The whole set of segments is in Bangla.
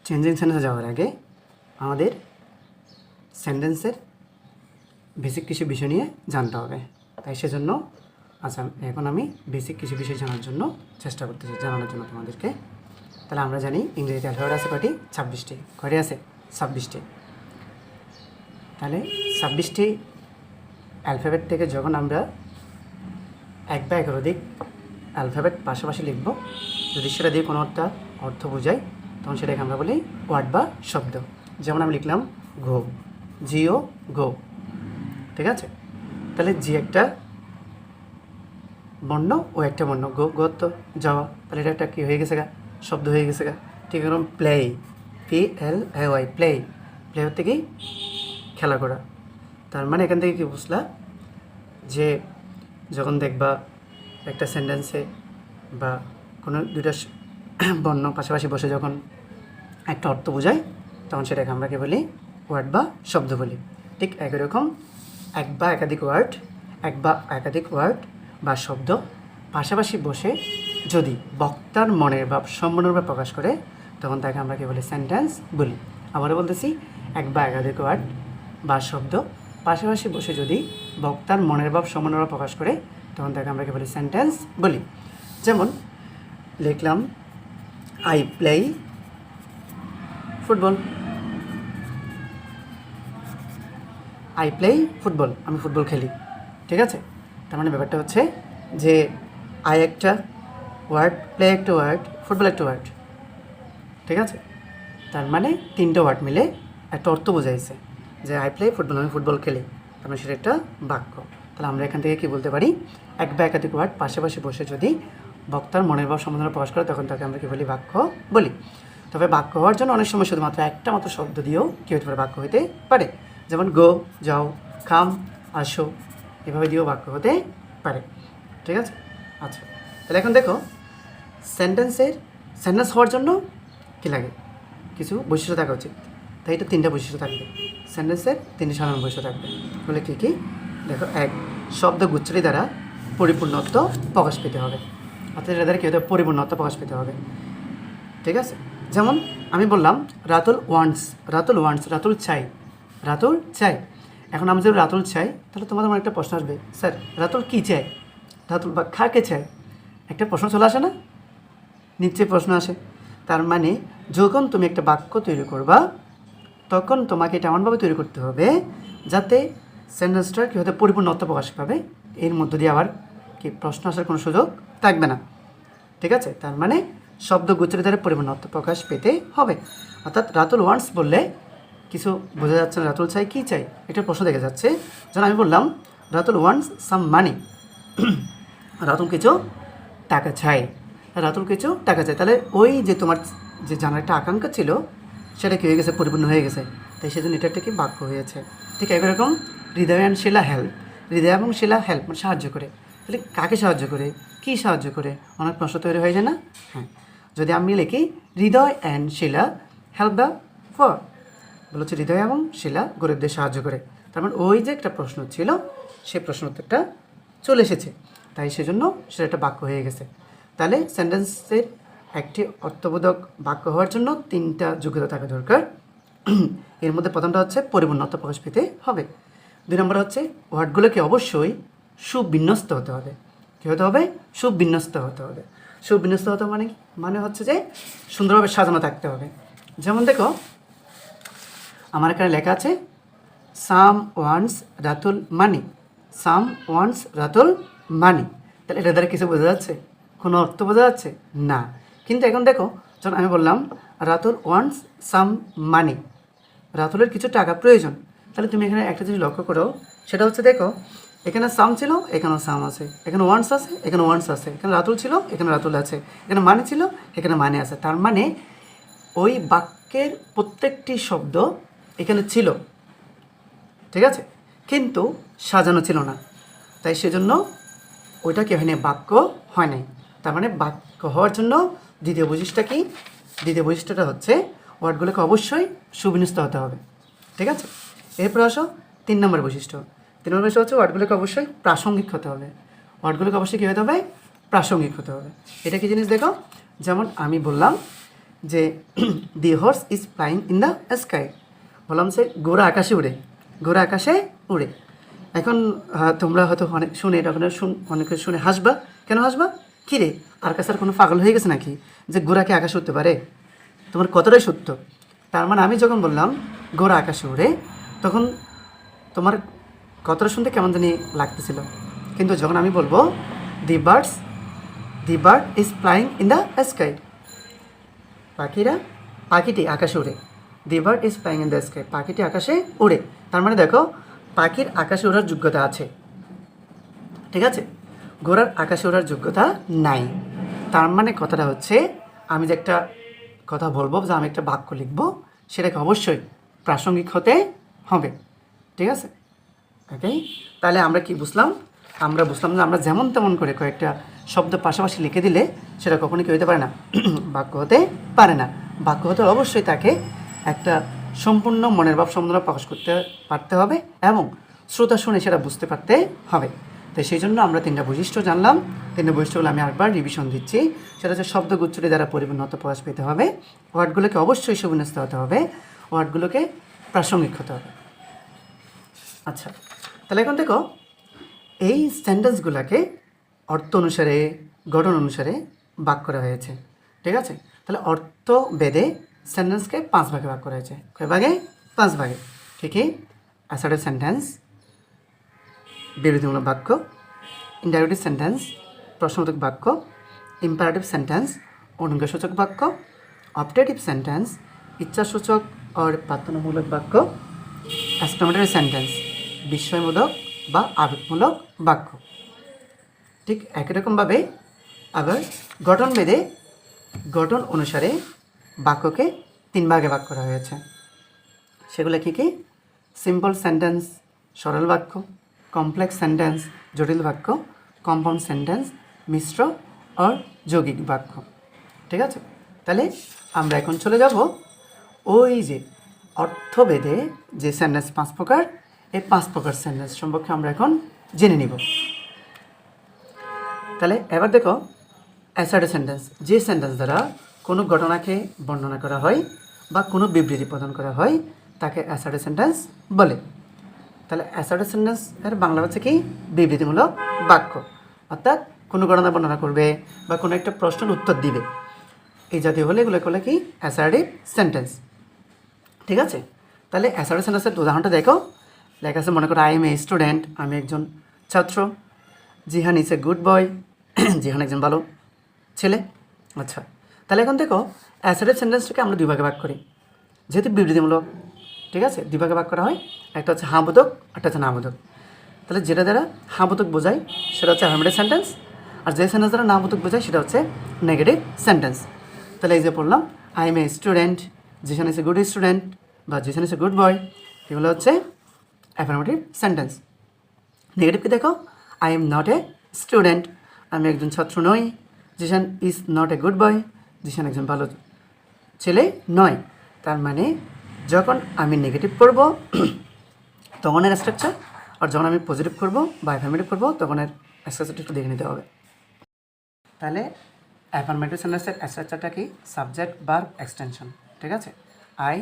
চেঞ্জিং সেন্টেন্সে যাওয়ার আগে আমাদের সেন্টেন্সের বেসিক কিছু বিষয় নিয়ে জানতে হবে। তাই সেজন্য আচ্ছা এখন আমি বেসিক কিছু বিষয় জানার জন্য চেষ্টা করতেছি, জানানোর জন্য তোমাদেরকে। তাহলে আমরা জানি ইংরেজিতে অ্যালফাবেট আছে কয়টি? 26টি। কয়টি আছে? 26টি। তাহলে 26টি অ্যালফাবেট থেকে যখন আমরা এক বা একাধিক অ্যালফাবেট পাশাপাশি লিখব, যদি সেটা দিয়ে কোনো একটা অর্থ বোঝাই তখন সেটাকে আমরা বলি ওয়ার্ড বা শব্দ। যেমন আমি লিখলাম গো, জিও গো, ঠিক আছে? তাহলে জি একটা বর্ণ ও একটা বর্ণ, গো গো তো যাওয়া, তাহলে এটা একটা কী হয়ে গেছে গা? শব্দ হয়ে গেছে গা। ঠিক এরকম প্লে, PLAY, প্লে, প্লে হতে কি? খেলা করা। তার মানে এখান থেকে কি বুঝলা যে যখন দেখবা একটা সেন্টেন্সে বা কোনো দুইটা বর্ণ পাশাপাশি বসে যখন একটা অর্থ বোঝায় তখন সেটাকে আমরা কি বলি? ওয়ার্ড বা শব্দ বলি। ঠিক একই রকম এক বা একাধিক ওয়ার্ড বা শব্দ পাশাপাশি বসে যদি বক্তার মনের ভাব সম্পূর্ণরূপে প্রকাশ করে তখন তাকে আমরা কি বলি? সেন্টেন্স বলি। আবারও বলতেছি, এক বা একাধিক ওয়ার্ড বা শব্দ পাশাপাশি বসে যদি বক্তার মনের ভাব সম্পূর্ণরূপে প্রকাশ করে তখন তাকে আমরা কি বলি? সেন্টেন্স বলি। যেমন লিখলাম I play football, I play football, আমি ফুটবল খেলি, ঠিক আছে? তার মানে ব্যাপারটা হচ্ছে যে আই একটা ওয়ার্ড, প্লে একটা ওয়ার্ড, ফুটবল একটা ওয়ার্ড, ঠিক আছে? তার মানে তিনটে ওয়ার্ড মিলে একটা অর্থ বোঝাইছে যে আই প্লে ফুটবল, আমি ফুটবল খেলি, তার মানে সেটা একটা বাক্য। তাহলে আমরা এখান থেকে কী বলতে পারি? এক বা একাধিক ওয়ার্ড পাশাপাশি বসে যদি বক্তার মনের ভাব সম্বন্ধে প্রকাশ করে তখন তাকে আমরা কী বলি? বাক্য বলি। তবে বাক্য হওয়ার জন্য অনেক সময় শুধুমাত্র একটা মাত্র শব্দ দিয়েও কী হতে পারে? বাক্য হতে পারে। যেমন গো, যাও, কাম, আসো, এভাবে দিয়েও বাক্য হতে পারে, ঠিক আছে? আচ্ছা, তাহলে এখন দেখো সেন্টেন্স হওয়ার জন্য কী লাগে? কিছু বৈশিষ্ট্য থাকা উচিত। তাই এটা তিনটা বৈশিষ্ট্য থাকবে। সেন্টেন্সের তিনটি সাধারণ বৈশিষ্ট্য থাকবে। বলে কী কী? দেখো, এক, শব্দ গুচ্ছটি দ্বারা পরিপূর্ণত্ব প্রকাশ পেতে হবে। অর্থাৎ এটা দ্বারা কী হতে হবে? পরিপূর্ণত্ব প্রকাশ পেতে হবে, ঠিক আছে? যেমন আমি বললাম রাতুল ওয়ান্টস, রাতুল চাই। এখন আমি যদি রাতুল চাই তাহলে তোমাদের মনে একটা প্রশ্ন আসবে, স্যার রাতুল কী চাই? রাতুল বা কাকে চাই? একটা প্রশ্ন চলে আসে না? নিশ্চয়ই প্রশ্ন আসে। তার মানে যখন তুমি একটা বাক্য তৈরি করবা তখন তোমাকে এটা এমনভাবে তৈরি করতে হবে যাতে সেন্টেন্সটার কী হতে? পরিপূর্ণত্ব প্রকাশ পাবে। এর মধ্য দিয়ে আবার কি প্রশ্ন আসার কোনো সুযোগ থাকবে না, ঠিক আছে? তার মানে শব্দ গুচ্ছের দ্বারা পরিপূর্ণত্ব প্রকাশ পেতে হবে। অর্থাৎ রাতুল ওয়ান্টস বললে কিছু বোঝা যাচ্ছে না, রাতুল চাই কী চাই? একটা প্রশ্ন দেখে যাচ্ছে। যেন আমি বললাম রাতুল ওয়ান্টস সাম মানি, রাতুল কিছু টাকা চাই, তাহলে ওই যে তোমার যে জানার একটা আকাঙ্ক্ষা ছিল সেটা কী হয়ে গেছে? পরিপূর্ণ হয়ে গেছে। তাই সেজন্য এটা একটা কি বাক্য হয়েছে। ঠিক একরকম হৃদয় এবং শিলা হেল্প মানে সাহায্য করে। তাহলে কাকে সাহায্য করে? কী সাহায্য করে? অনেক প্রশ্ন তৈরি হয়ে যায় না? হ্যাঁ, যদি আমি লিখি Hridoy and Shila help the for, বলেছে হৃদয় এবং শিলা গরিবদের সাহায্য করে। তার মানে ওই যে একটা প্রশ্ন ছিল সেই প্রশ্ন উত্তরটা চলে এসেছে, তাই সেজন্য সেটা একটা বাক্য হয়ে গেছে। তাহলে সেন্টেন্সের একটি অর্থবোধক বাক্য হওয়ার জন্য তিনটা যোগ্যতা থাকা দরকার। এর মধ্যে প্রথমটা হচ্ছে পরিপূর্ণত্ব প্রকাশ পেতে হবে। 2 নম্বর হচ্ছে ওয়ার্ডগুলোকে অবশ্যই সুবিন্যস্ত হতে হবে। কী হতে হবে? সুবিন্যস্ত হতে হবে। মানে হচ্ছে যে সুন্দরভাবে সাজানো থাকতে হবে। যেমন দেখো আমার এখানে লেখা আছে সাম ওয়ান্টস রাতুল মানি, তাহলে এটা দ্বারা কিছু বোঝা যাচ্ছে? কোনো অর্থ বোঝা যাচ্ছে না। কিন্তু এখন দেখো যখন আমি বললাম রাতুল ওয়ান্টস সাম মানি, রাতুলের কিছু টাকা প্রয়োজন, তাহলে তুমি এখানে একটা জিনিস লক্ষ্য করো, সেটা হচ্ছে দেখো এখানে সাম ছিল, এখানেও সাম আছে, এখানে ওয়ান্টস আছে, এখানে ওয়ান্টস আছে, এখানে রাতুল ছিল, এখানে রাতুল আছে, এখানে মানি ছিল, এখানে মানি আছে। তার মানে ওই বাক্যের প্রত্যেকটি শব্দ এখানে ছিল, ঠিক আছে, কিন্তু সাজানো ছিল না। তাই সেজন্য ওইটা কি হয়নি? বাক্য হয় নাই। তার মানে বাক্য হওয়ার জন্য দ্বিতীয় বৈশিষ্ট্যটা হচ্ছে ওয়ার্ডগুলোকে অবশ্যই সুবিন্যস্ত হতে হবে, ঠিক আছে? এরপর আসো 3 নম্বর বৈশিষ্ট্য হচ্ছে ওয়ার্ডগুলোকে অবশ্যই প্রাসঙ্গিক হতে হবে। ওয়ার্ডগুলোকে অবশ্যই কী হতে হবে? প্রাসঙ্গিক হতে হবে। এটা কি জিনিস দেখো, যেমন আমি বললাম যে the horse is flying in the sky, বললাম যে ঘোড়া আকাশে উড়ে, ঘোড়া আকাশে উড়ে। এখন তোমরা হয়তো অনেক শুনে এটা অনেকে শুনে হাসবা। কেন হাসবা? কী রে, আর কাছে আর কোনো পাগল হয়ে গেছে নাকি যে ঘোড়াকে আকাশে উঠতে পারে? তোমার কতটাই সত্য। তার মানে আমি যখন বললাম ঘোড়া আকাশে উড়ে, তখন তোমার কথাটা শুনতে কেমন জানি লাগতেছিল, কিন্তু যখন আমি বলবো the bird is flying in the sky, পাখিটি আকাশে উড়ে, the bird is flying in the sky, পাখিটি আকাশে উড়ে। তার মানে দেখো পাখির আকাশে ওড়ার যোগ্যতা আছে, ঠিক আছে, ঘোড়ার আকাশে ওড়ার যোগ্যতা নাই। তার মানে কথাটা হচ্ছে, আমি যে একটা কথা বলবো, যে আমি একটা বাক্য লিখবো, সেটাকে অবশ্যই প্রাসঙ্গিক হতে হবে, ঠিক আছে। ওকে, তাহলে আমরা কি বুঝলাম? আমরা বুঝলাম যে আমরা যেমন তেমন করে কয়েকটা শব্দ পাশাপাশি লিখে দিলে সেটা কখনোই কি হতে পারে না, বাক্য হতে পারে না। বাক্য হতে অবশ্যই তাকে একটা সম্পূর্ণ মনের ভাব সম্পূর্ণ প্রকাশ করতে পারতে হবে এবং শ্রোতা শুনে সেটা বুঝতে পারতে হবে। তো সেই জন্য আমরা তিনটা বৈশিষ্ট্য জানলাম। তিনটা বৈশিষ্ট্যগুলো আমি আরেকবার রিভিশন দিচ্ছি। সেটা হচ্ছে শব্দগুচ্ছটি দ্বারা পরিপূর্ণতা প্রকাশ পেতে হবে, ওয়ার্ডগুলোকে অবশ্যই সুবিন্যস্ত হতে হবে, ওয়ার্ডগুলোকে প্রাসঙ্গিক হতে হবে। আচ্ছা, তাহলে এখন দেখো এই সেন্টেন্সগুলোকে অর্থ অনুসারে, গঠন অনুসারে ভাগ করা হয়েছে, ঠিক আছে। তাহলে অর্থ ভেদে সেন্টেন্সকে 5 ভাগে ভাগ করা হয়েছে। কয় ভাগে? 5 ভাগে। ঠিকই, অ্যাসার্টিভ সেন্টেন্স, বিবৃতিমূলক বাক্য, ইন্টারোগেটিভ সেন্টেন্স, প্রশ্নবোধক বাক্য, ইম্পারেটিভ সেন্টেন্স, অনুজ্ঞাসূচক বাক্য, অপটেটিভ সেন্টেন্স, ইচ্ছাসূচক আর প্রার্থনামূলক বাক্য, এক্সক্লামেটরি সেন্টেন্স, বিস্ময়বোধক বা আবেগমূলক বাক্য। ঠিক একই রকমভাবে আবার গঠন ভেদে, গঠন অনুসারে বাক্যকে 3 ভাগে ভাগ করা হয়েছে। সেগুলো কী কী? সিম্পল সেন্টেন্স, সরল বাক্য, কমপ্লেক্স সেন্টেন্স, জটিল বাক্য, কম্পাউন্ড সেন্টেন্স, মিশ্র আর যৌগিক বাক্য, ঠিক আছে। তাহলে আমরা এখন চলে যাব ওই যে অর্থভেদে যে সেন্টেন্স 5 প্রকার, এই 5 প্রকার সেন্টেন্স সম্পর্কে আমরা এখন জেনে নিব। তাহলে এবার দেখো অ্যাসার্টিভ সেন্টেন্স, যে সেন্টেন্স দ্বারা কোনো ঘটনাকে বর্ণনা করা হয় বা কোনো বিবৃতি প্রদান করা হয় তাকে অ্যাসার্টিভ সেন্টেন্স বলে। তাহলে অ্যাসার্টিভ সেন্টেন্স এর বাংলা হচ্ছে কি? বিবৃতিমূলক বাক্য, অর্থাৎ কোনো ঘটনা বর্ণনা করবে বা কোনো একটা প্রশ্নের উত্তর দিবে, এই জাতীয় হলে এগুলো করলে কি? অ্যাসার্টিভ সেন্টেন্স, ঠিক আছে। তাহলে অ্যাসার্টিভ সেন্টেন্সের উদাহরণটা দেখো, লেখা আছে মনে করো আই এম এ স্টুডেন্ট, আমি একজন ছাত্র। জিহান ইজ এ গুড বয়, জিহান একজন ভালো ছেলে। আচ্ছা, তাহলে এখন দেখো অ্যাসার্টিভ সেন্টেন্সটাকে আমরা 2 ভাগে ভাগ করি, যেহেতু বিবৃতিমূলক, ঠিক আছে। 2 ভাগে ভাগ করা হয়, একটা হচ্ছে হ্যাঁ বোধক, একটা হচ্ছে না বোধক। তাহলে যেটা দ্বারা হ্যাঁ বোধক বোঝায় সেটা হচ্ছে অ্যাফার্মেটিভ সেন্টেন্স, আর যে সেন্টেন্স দ্বারা না বোধক বোঝায় সেটা হচ্ছে নেগেটিভ সেন্টেন্স। তাহলে এই যে পড়লাম I am a student, Jihan is a good student বা Jihan is a good boy, এগুলো হচ্ছে অ্যাফার্মেটিভ সেন্টেন্স। নেগেটিভকে দেখো I am not a student, আমি একজন ছাত্র নই। Jishan is not a good boy, Jishan একজন ভালো ছেলে নয়। তার মানে যখন আমি নেগেটিভ করব তখন এর স্ট্রাকচার, আর যখন আমি পজিটিভ করব বা অ্যাফার্মেটিভ করব তখন এর স্ট্রাকচারটা একটু দেখে নিতে হবে। তাহলে অ্যাফার্মেটিভ সেন্টেন্সের স্ট্রাকচারটা কি? সাবজেক্ট ভার্ব এক্সটেনশন, ঠিক আছে। I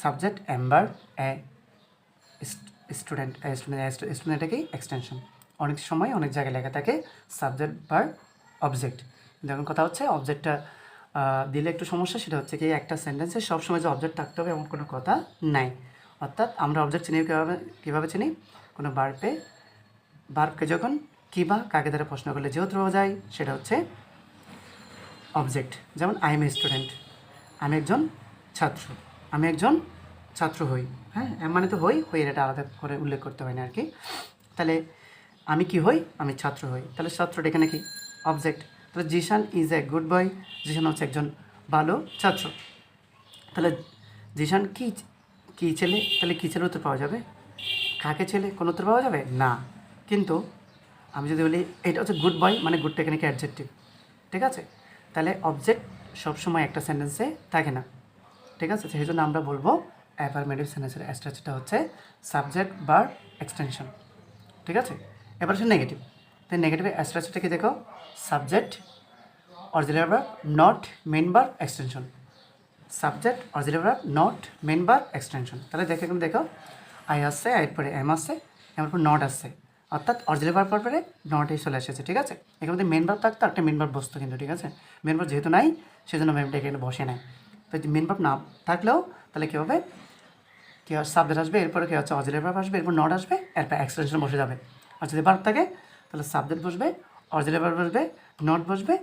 subject am verb a student, স্টুডেন্টটা কি? এক্সটেনশন। অনেক সময় অনেক জায়গায় লেখা থাকে সাবজেক্ট ভার্ব অবজেক্ট, দেখুন কথা হচ্ছে অবজেক্টটা দিলে একটু সমস্যা। সেটা হচ্ছে কি একটা সেন্টেন্সে সবসময় যে অবজেক্ট থাকতে হবে এমন কোনো কথা নাই। অর্থাৎ আমরা অবজেক্ট চিনি কীভাবে চিনি? কোনো ভার্বকে যখন কী বা কাকে দ্বারা প্রশ্ন করলে যেহেতু পাওয়া যায় সেটা হচ্ছে অবজেক্ট। যেমন আই এম এ স্টুডেন্ট, আমি একজন ছাত্র, আমি একজন ছাত্র হই, হ্যাঁ মানে তো হই, এটা আলাদা করে উল্লেখ করতে হয় না আর কি। তাহলে আমি কি হই? আমি ছাত্র হই। তাহলে ছাত্রটা এখানে কি? অবজেক্ট। তাহলে Zeeshan is a good boy, Zeeshan হচ্ছে একজন ভালো ছাত্র। তাহলে জিশান কি ছেলে? তাহলে কী ছেলে উত্তর পাওয়া যাবে? কাকে ছেলে? কোনো উত্তর পাওয়া যাবে না। কিন্তু আমি যদি বলি এটা হচ্ছে গুড বয়, মানে গুডটা এখানে কি অ্যাডজেক্টিভ, ঠিক আছে। তাহলে অবজেক্ট সবসময় একটা সেন্টেন্সে থাকে না, ঠিক আছে। সেই জন্য আমরা বলবো অ্যাফার্মেটিভ সেন্টেন্সের স্ট্রাকচারটা হচ্ছে সাবজেক্ট ভার্ব এক্সটেনশন, ঠিক আছে। এবার হচ্ছে নেগেটিভ। তাই নেগেটিভের স্ট্রাকচারটা কি দেখো? Subject auxiliary verb not main verb extension, subject auxiliary verb not main verb extension. তাহলে দেখো এখানে দেখো আই আসছে, আই পরে এম আসছে, এমন পর নট আসছে, অর্থাৎ অক্সিলারি ভার্ব পরে নটই চলে এসেছে। ঠিক আছে, এখানে মধ্যে মেন ভার্ব থাকতো, একটা মেন ভার্ব বসতো কিন্তু। ঠিক আছে, মেন ভার্ব যেহেতু নাই সেজন্য মেনটা এখানে বসে নাই। তো মেন ভার্ব না থাকলেও তাহলে কী হবে, কী হয় সাবজেক্ট আসবে, এরপরে কী হচ্ছে অক্সিলারি ভার্ব আসবে, এরপর নট আসবে, এরপর এক্সটেনশন বসে যাবে। আর যদি ভার্ব থাকে তাহলে সাবজেক্ট বসবে, অক্সিলারি ভার্ব বসবে, নট বসবে,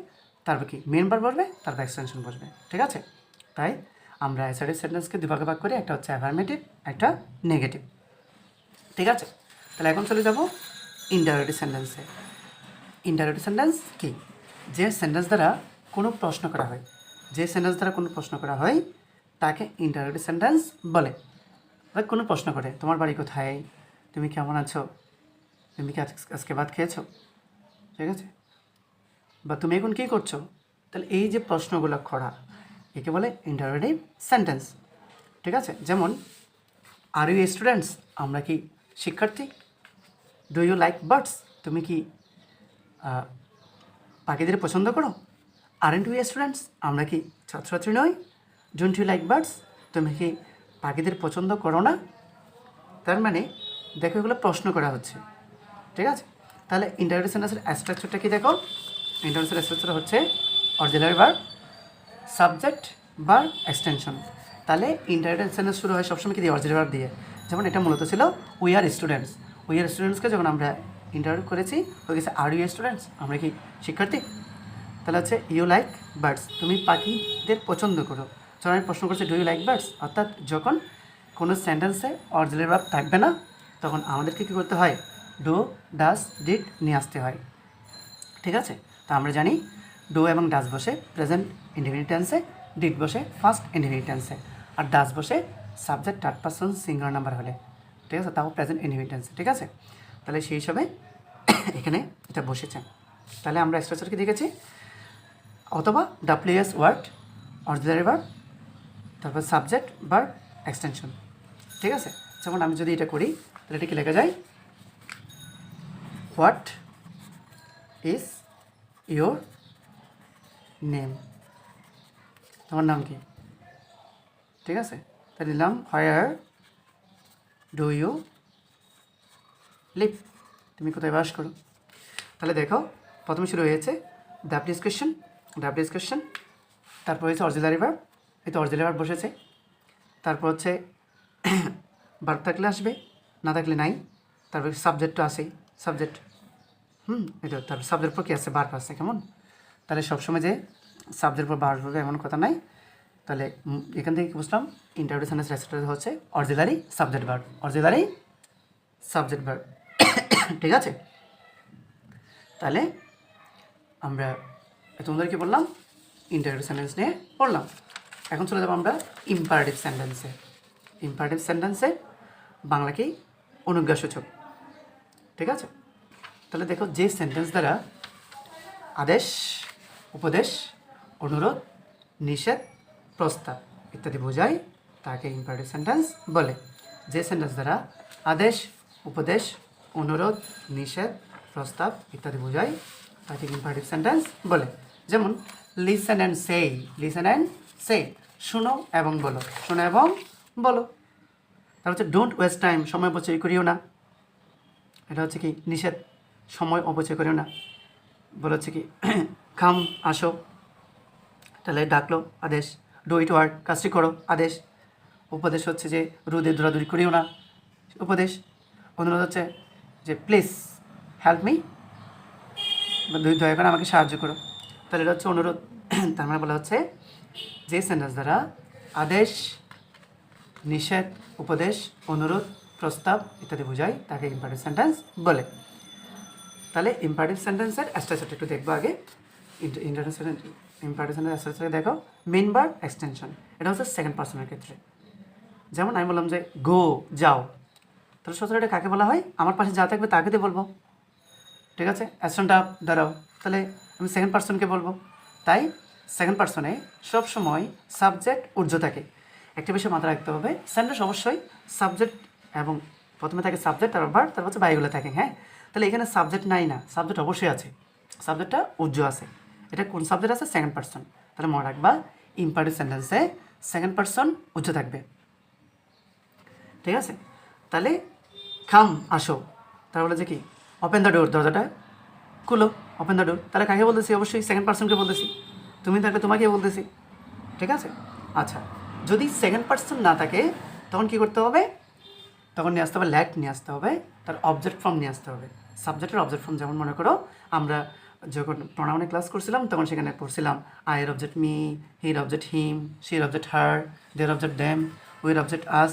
তারপর কি মেন ভার্ব বসবে, তারপর এক্সটেনশন বসবে। ঠিক আছে, তাই আমরা অ্যাসার্টিভ সেন্টেন্সকে দুভাগে ভাগ করি, একটা হচ্ছে অ্যাফার্মেটিভ, একটা নেগেটিভ। ঠিক আছে, তাহলে এখন চলে যাব ইন্টারোগেটিভ সেন্টেন্সে। ইন্টারোগেটিভ সেন্টেন্স কি, যে সেন্টেন্স দ্বারা কোনো প্রশ্ন করা হয়, যে সেন্টেন্স দ্বারা কোনো প্রশ্ন করা হয় তাকে ইন্টারোগেটিভ সেন্টেন্স বলে। কোনো প্রশ্ন করে, তোমার বাড়ি কোথায়, তুমি কেমন আছো, তুমি কি আজকে ভাত খেয়েছো, ঠিক আছে, বা তুমি এখন কী করছো, তাহলে এই যে প্রশ্নগুলো করা একে বলে ইন্টারোগেটিভ সেন্টেন্স। ঠিক আছে, যেমন আর ইউ স্টুডেন্টস, আমরা কি শিক্ষার্থী, ডু ইউ লাইক বার্ডস, তুমি কি পাখিদের পছন্দ করো, আরেন্ট উই স্টুডেন্টস, আমরা কি ছাত্রছাত্রী নই, ডোন্ট ইউ লাইক বার্ডস, তুমি কি পাখিদের পছন্দ করো না। তার মানে দেখো এগুলো প্রশ্ন করা হচ্ছে। ঠিক আছে, তাহলে ইন্টারোগেটিভ সেন্টেন্সের স্ট্রাকচারটা কি দেখো, ইন্টারোগেটিভ স্ট্রাকচার হচ্ছে auxiliary verb, subject, verb, extension. তাহলে ইন্টারোগেটিভ সেন্টেন্স শুরু হয় সবসময় কি দিয়ে, অক্সিলারি ভার্ব দিয়ে। যেমন এটা মূলত ছিল we are students, we are স্টুডেন্টসকে যখন আমরা ইন্টারোগেট করেছি হয়ে গেছে আর ইউ স্টুডেন্টস, আমরা কি শিক্ষার্থী। তাহলে হচ্ছে ইউ লাইক বার্ডস, তুমি পাখিদের পছন্দ করো। যখন আমি প্রশ্ন করছি ডু ইউ লাইক বার্ডস, অর্থাৎ যখন কোনো সেন্টেন্সে অক্সিলারি ভার্ব থাকবে না তখন আমাদেরকে কী করতে হয়, ডু, ডাস, ডিড নিয়ে আসতে হয়। ঠিক আছে, তো আমরা জানি ডু এবং ডাস বসে প্রেজেন্ট ইনডেফিনিট টেন্সে, ডিড বসে ফার্স্ট ইনডেফিনিট টেন্সে, আর ডাস বসে subject third person singular number হলে। ঠিক আছে, তাও প্রেজেন্ট ইনডেফিনিট টেন্সে। ঠিক আছে, তাহলে সেই হিসাবে এখানে এটা বসেছে। তাহলে আমরা স্ট্রাকচারকে দেখেছি, অথবা ডাব্লিউএস ওয়ার্ড, অক্সিলারি ভার্ব, তারপর সাবজেক্ট, ভার্ব, এক্সটেনশন। ঠিক আছে, যেমন আমি যদি এটা করি তাহলে এটা কি লেখা যায়, হোয়াট ইজ ইয়োর নেম, তোমার নাম কি। ঠিক আছে, তাই দিলাম হোয়ার ডু ইউ লিভ, তুমি কোথায় বাস করো। তাহলে দেখো প্রথমে শুরু হয়েছে ডাব্লিউএস কোয়েশ্চেন, ডাব্লিউএস কোয়েশ্চেন, তারপর হয়েছে অক্সিলারি ভার্ব, এই তো অক্সিলারি ভার্ব বসেছে, তারপর হচ্ছে ভার্ব থাকলে আসবে, না থাকলে নাই, তারপর সাবজেক্টও আসেই, সাবজেক্ট, এটা তারপর সাবজেক্ট পর কী আছে, ভার্ব আছে। কেমন, তাহলে সবসময় যে সাবজেক্ট পর ভার্ব হবে এমন কথা নাই। তাহলে এখান থেকে কি বুঝলাম, ইন্টারোগেটিভ সেন্টেন্স স্ট্রাকচার হচ্ছে auxiliary subject verb, auxiliary subject verb. ঠিক আছে, তাহলে আমরা তোমাদের কি বললাম, ইন্টারোগেটিভ সেন্টেন্স নিয়ে পড়লাম। এখন চলে যাবো আমরা ইম্পারেটিভ সেন্টেন্সে। ইম্পারেটিভ সেন্টেন্সে বাংলাকেই অনুজ্ঞাসূচক। ঠিক আছে, তাহলে দেখো যে সেন্টেন্স দ্বারা আদেশ, উপদেশ, অনুরোধ, নিষেধ, প্রস্তাব ইত্যাদি বোঝায় তাকে ইম্পারেটিভ সেন্টেন্স বলে। যে সেন্টেন্স দ্বারা আদেশ, উপদেশ, অনুরোধ, নিষেধ, প্রস্তাব ইত্যাদি বোঝায় তাকে ইম্পারেটিভ সেন্টেন্স বলে। যেমন লিসেন অ্যান্ড সেই, লিসেন অ্যান্ড সে, শুনো এবং বলো, শোনো এবং বলো। তার হচ্ছে ডোন্ট ওয়েস্ট টাইম, সময় অপচয় করিও না, এটা হচ্ছে কি নিষেধ, সময় অপচয় করিও না। বলা হচ্ছে কি কাম, আসো, তাহলে ডাকলো আদেশ, ডু ইট ওয়ার্ক, কাজটি করো আদেশ। উপদেশ হচ্ছে যে রোদে দৌড়াদৌড়ি করিও না, উপদেশ। অনুরোধ হচ্ছে যে প্লিজ হেল্প মি, দয়া করে আমাকে সাহায্য করো, তাহলে এটা হচ্ছে অনুরোধ। তার মানে বলা হচ্ছে যে সেন্টেন্স দ্বারা আদেশ, নিষেধ, উপদেশ, অনুরোধ, প্রস্তাব ইত্যাদি বোঝায় তাকে ইম্পারেটিভ সেন্টেন্স বলে। তাহলে ইম্পারেটিভ সেন্টেন্সের স্ট্রাকচারটা একটু দেখবো আগে। ইম্পারেটিভ সেন্টেন্স স্ট্রাকচার দেখো, মেন ভার্ব, এক্সটেনশন, এটা হচ্ছে সেকেন্ড পার্সনের ক্ষেত্রে। যেমন আমি বললাম যে গো, যাও, তাহলে সচরাচর এটা কাকে বলা হয়, আমার পাশে যা থাকবে তাকে দিয়ে বলবো। ঠিক আছে, অ্যাকশনটা দাঁড়াও, তাহলে আমি সেকেন্ড পার্সনকে বলবো। তাই সেকেন্ড পার্সনে সবসময় সাবজেক্ট ঊর্ধ্ব থাকে। একটা বিষয় মাথায় রাখতে হবে, সেন্টেন্স অবশ্যই সাবজেক্ট এবং প্রথমে থাকে সাবজেক্ট, তারপর ভার্ব, তারপর হচ্ছে বাকিগুলো থাকে। হ্যাঁ, তাহলে এখানে সাবজেক্ট নাই না, সাবজেক্ট অবশ্যই আছে, সাবজেক্টটা ঊর্ধ্ব আছে। এটা কোন সাবজেক্ট আছে? Second person. তাহলে মনে রাখবা ইম্পারেটিভ সেন্টেন্সে সেকেন্ড পার্সন উচ্চ থাকবে, ঠিক আছে? তাহলে কাম আসো, তার বলে যে কি ওপেন দ্য ডোর, দরজাটা খুলো, ওপেন দ্য ডোর। তাহলে কাকে বলতেছি? অবশ্যই সেকেন্ড পার্সনকে বলতেছি। তুমি থাকলে তোমাকে বলতেছি, ঠিক আছে? আচ্ছা, যদি সেকেন্ড পার্সন না থাকে তখন কি করতে হবে? তখন নিয়ে আসতে হবে ল্যাট, নিয়ে আসতে হবে তার অবজেক্ট ফর্ম নিয়ে আসতে হবে, সাবজেক্টের অবজেক্ট ফর্ম। যেমন মনে করো আমরা যখন প্রোনাউনে ক্লাস করছিলাম তখন সেখানে পড়ছিলাম আইয়ের অবজেক্ট মি, হির অবজেক্ট হিম, শির অবজেক্ট হার, দের অবজেক্ট ড্যাম, উইর অবজেক্ট আস,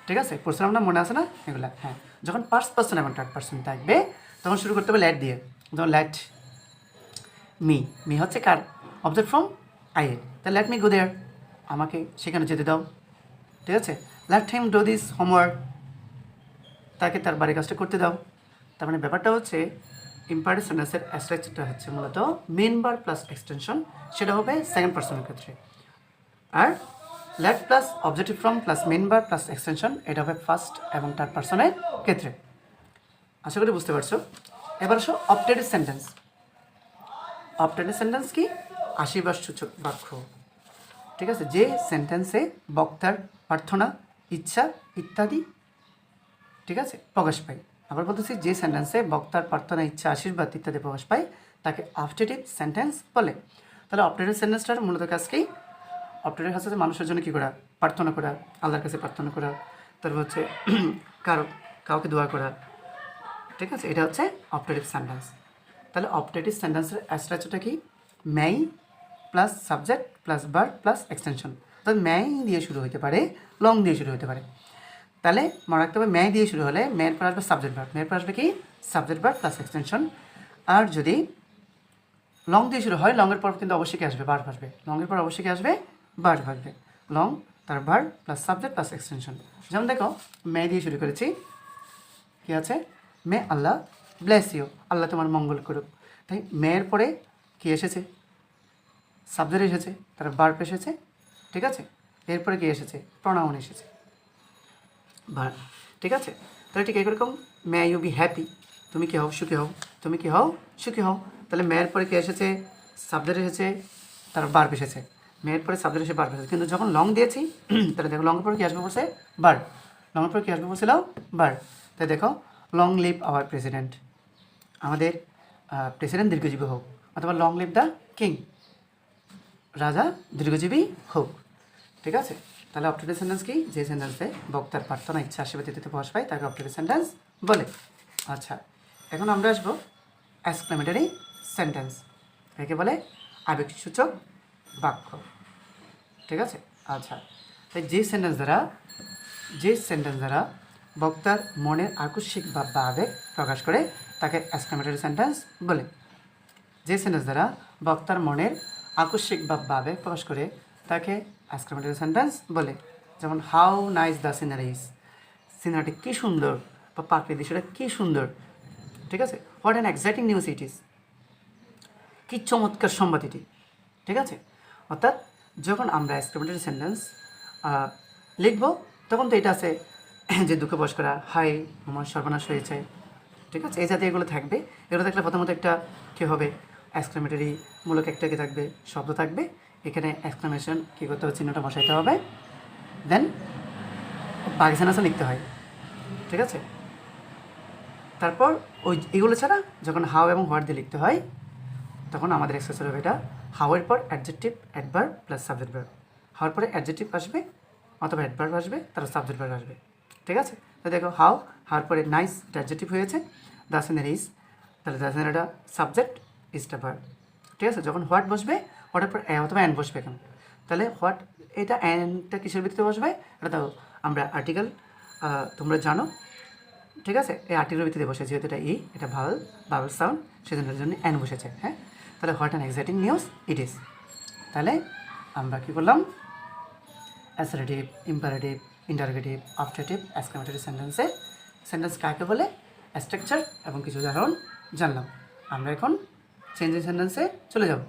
ঠিক আছে? পড়ছিলাম না, মনে আছে না এগুলা? হ্যাঁ। যখন ফার্স্ট পার্সন এবং থার্ড পার্সন থাকবে তখন শুরু করতে হবে ল্যাট দিয়ে। যেমন ল্যাট মি, মি হচ্ছে কার অবজেক্ট ফ্রম আইয়ের, তাহলে ল্যাট মি গো দেয়ার, আমাকে সেখানে যেতে দাও, ঠিক আছে? Let him do this homework, তাকে তার বাড়ির কাজটা করতে দাও। তার মানে ব্যাপারটা হচ্ছে ইম্পারেটিভ সেন্টেন্সের স্ট্রাকচারটা হচ্ছে মূলত মেন বার প্লাস এক্সটেনশন, সেটা হবে সেকেন্ড পার্সনের ক্ষেত্রে। আর let plus objective form plus main বার প্লাস এক্সটেনশন এটা হবে ফার্স্ট এবং থার্ড পার্সনের ক্ষেত্রে। আশা করি বুঝতে পারছো। এবার আসো অপটেটিভ সেন্টেন্স। অপটেটিভ সেন্টেন্স কি? আশীর্বাদসূচক বাক্য, ঠিক আছে? যে সেন্টেন্সে বক্তার প্রার্থনা, ইচ্ছা ইত্যাদি, ঠিক আছে, প্রকাশ পায়। আবার বলতেছি, যে সেন্টেন্সে বক্তার প্রার্থনা, ইচ্ছা, আশীর্বাদ ইত্যাদি প্রকাশ পায় তাকে অপটেটিভ সেন্টেন্স বলে। তাহলে অপটেটিভ সেন্টেন্সটার মূলত কাজ কি? অপটেটিভ হচ্ছে মানুষের জন্য কী করা? প্রার্থনা করা, আল্লাহর কাছে প্রার্থনা করা, তারপর হচ্ছে কাউকে দোয়া করা, ঠিক আছে? এটা হচ্ছে অপটেটিভ সেন্টেন্স। তাহলে অপটেটিভ সেন্টেন্সের স্ট্রাকচারটা কি? May plus subject plus verb plus extension. তাহলে ম্যাই দিয়ে শুরু হতে পারে, লং দিয়ে শুরু হতে পারে। তাহলে মনে রাখতে হবে ম্যাই দিয়ে শুরু হলে মেয়ের পর আসবে সাবজেক্ট ভার্ব, মেয়ের পর আসবে কি? Subject verb plus extension. আর যদি লং দিয়ে শুরু হয়, লংয়ের পর কিন্তু অবশ্যই কি আসবে? ভার্ব আসবে। লংয়ের পর অবশ্যই কি আসবে? ভার্ব আসবে। লং তার verb plus subject plus extension. যেমন দেখো, ম্যাই দিয়ে শুরু করেছি, কি আছে? মে আল্লাহ ব্লেস ইউ, আল্লাহ তোমার মঙ্গল করুক। তাই মেয়ের পরে কি এসেছে? সাবজেক্ট এসেছে, তার ভার্ব এসেছে, ঠিক আছে? এরপরে কি এসেছে? প্রোনাউন এসেছে, ভার্ব, ঠিক আছে? তাহলে ঠিক এরকম মে ইউ বি হ্যাপি, তুমি কি হও? সুখী হও, তুমি কি হও? সুখী হও। তাহলে মেয়ের পরে কি এসেছে? সাবজেক্ট এসেছে, তার ভার্ব এসেছে। মেয়ের পরে সাবজেক্ট এসে ভার্ব এসেছে। কিন্তু যখন লং দিয়েছি তাহলে দেখো লংয়ের পরে কি আসবে বলছে? ভার্ব। লংয়ের পরে কি আসবে বলছিল? ভার্ব। তাই দেখো, লং লিভ আওয়ার প্রেসিডেন্ট, আমাদের প্রেসিডেন্ট দীর্ঘজীবী হোক, অথবা লং লিভ দ্য কিং, রাজা দীর্ঘজীবী হোক, ঠিক আছে? তাহলে অপটেটিভ সেন্টেন্স কি? যে সেন্টেন্সে বক্তার প্রার্থনা, ইচ্ছা, আশীর্বাদ ইত্যাদি প্রকাশ পায় তাকে অপটেটিভ সেন্টেন্স বলে। আচ্ছা, এখন আমরা আসবো এক্সক্লেমেটরি সেন্টেন্স। একে বলে আবেগসূচক বাক্য, ঠিক আছে? আচ্ছা, তাই যে সেন্টেন্স দ্বারা বক্তার মনের আকস্মিক বা আবেগ প্রকাশ করে তাকে এক্সক্লেমেটরি সেন্টেন্স বলে। যে সেন্টেন্স দ্বারা বক্তার মনের আকস্মিক বা আবেগ প্রকাশ করে তাকে এক্সক্লেমেটরি সেন্টেন্স বলে। যেমন হাউ নাইস দ্য সিনারিজ, সিনারিটি কী সুন্দর, বা প্রাকৃতিক দৃশ্যটা কী সুন্দর, ঠিক আছে? What an exciting news it is, কী চমৎকার সংবাদ এটি, ঠিক আছে? অর্থাৎ যখন আমরা এক্সক্লেমেটরি সেন্টেন্স লিখব তখন তো এটা আছে যে দুঃখ প্রকাশ করা, হাই আমার সর্বনাশ হয়েছে, ঠিক আছে? এই জাতীয় এগুলো থাকবে। এগুলো থাকলে প্রথমত একটা কী হবে? এক্সক্লেমেটরি মূলক একটা কি থাকবে? শব্দ থাকবে। এখানে এক্সক্লেমেশন কী করতে হবে? চিহ্নটা বসাইতে হবে, দেন পাকিস্তান আছে লিখতে হয়, ঠিক আছে? তারপর এগুলো ছাড়া যখন হাউ এবং হোয়াট দিয়ে লিখতে হয় তখন আমাদের এক্সপ্রেস হবে এটা হাওয়ের পর adjective, adverb plus subject verb. হাওয়ার পরে অ্যাডজেক্টিভ আসবে অথবা অ্যাডভার্ব আসবে, তারপর সাবজেক্ট ভার্ব আসবে, ঠিক আছে? তো দেখো হাওয়ার পরে নাইস এটা অ্যাডজেক্টিভ হয়েছে, দ্য সিনারিজ, তাহলে দ্য সিনারিটা সাবজেক্ট, ইজটা ভার্ব, ঠিক আছে? যখন হোয়াট বসবে, হোয়াটের পর অথবা অ্যান বসবে কেন? তাহলে হোয়াট, এটা অ্যানটা কিসের ভিত্তিতে বসবে? এটা তো আমরা আর্টিকেল, তোমরা জানো, ঠিক আছে? এই আর্টিকেলের ভিত্তিতে বসে, যেহেতু এটা এটা ভাওয়েল সাউন্ড, সেজন্য অ্যান বসেছে, হ্যাঁ? তাহলে what an exciting news it is. তাহলে আমরা কী করলাম? Assertive, imperative, interrogative, optative, exclamatory sentence কাকে বলে, স্ট্রাকচার এবং কিছু উদাহরণ জানলাম। আমরা এখন চেঞ্জিং সেন্টেন্সে চলে যাব।